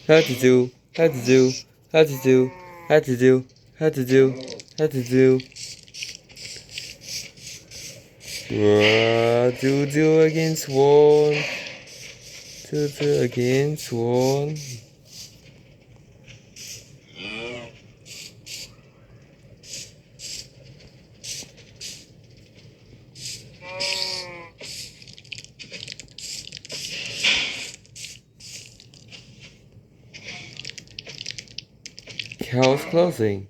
How to do, how to do, how to do, how to do, how to do, how to do. Do against one. Do against one. House closing.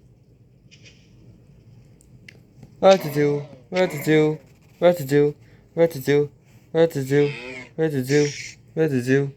What to do? What to do? What to do? What to do? What to do? What to do? What to do?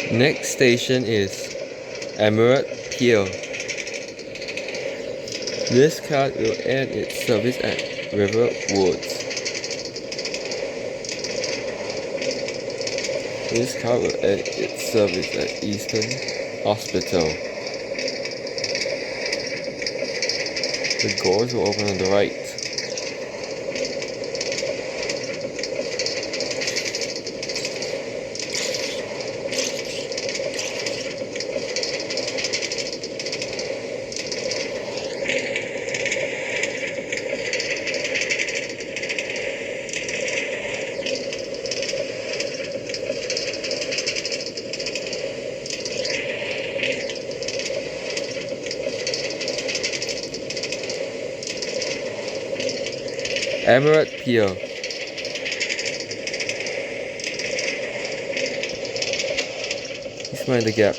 Next station is Emerald Pier. This card will end its service at Riverwoods. This card will end its service at Eastern Hospital. The doors will open on the right. Emerald Pier. Please mind the gap.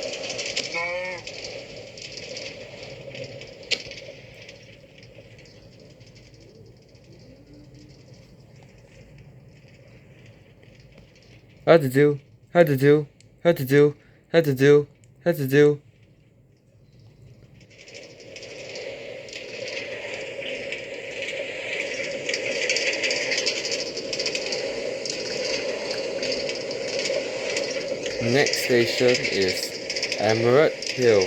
How to do? How to do? How to do? How to do? How to do? Next station is Emerald Hill.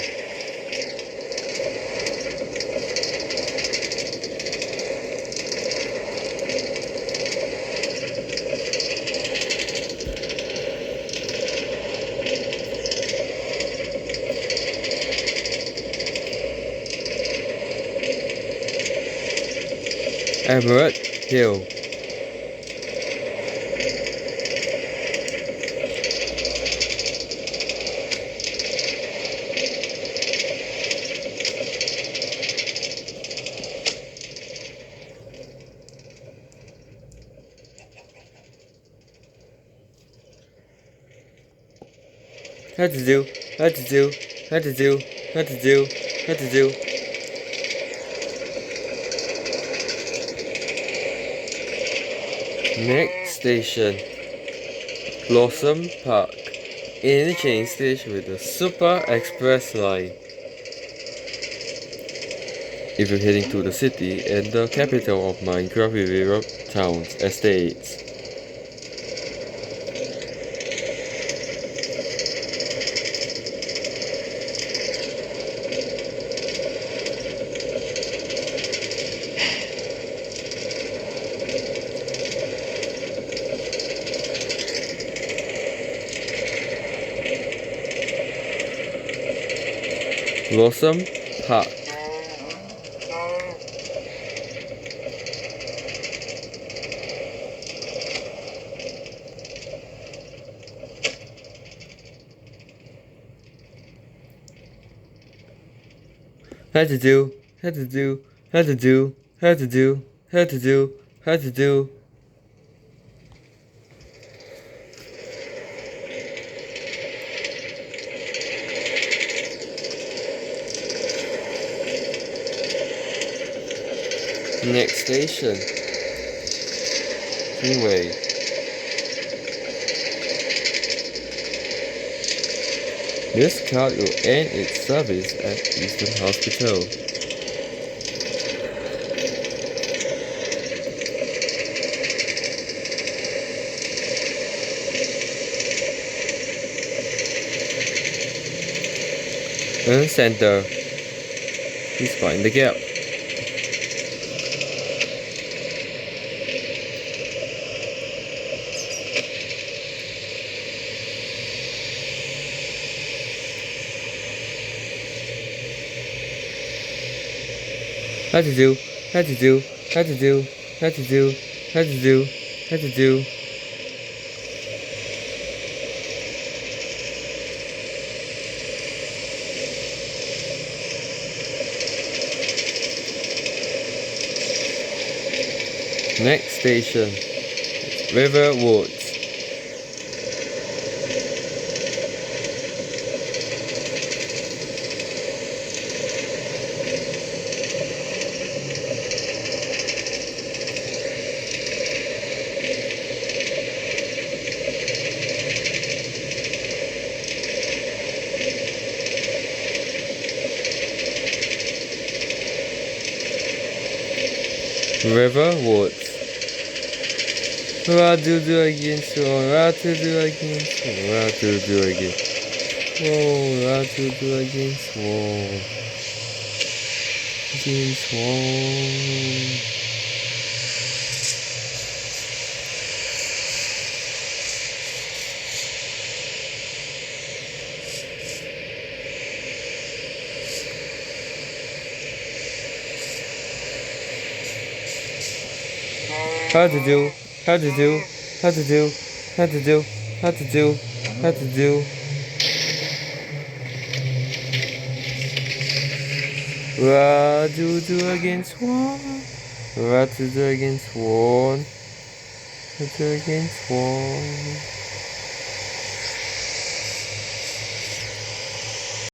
Emerald Hill. How to do? How to do? How to do? How to do? How to do? Next station, Blossom Park, interchange station with the Super Express line. If you're heading to the city and the capital of Minecraft Riveria Town's estates. Blossom Park. How to do? How to do? How to do? How to do? How to do? How to do? Next station, Greenway. This card will end its service at Eastern Hospital. And center. Please find the gap. How to do, how to do, how to do, how to do, how to do, how to do. Next station, Riverwoods. Riverwoods. What to do again? So what to do again? So what to do again? Oh, what to do again? So again? So. How to do, how to do, how to do, how to do, how to do, how to do. What to do against one? What to do against one? What to do against one?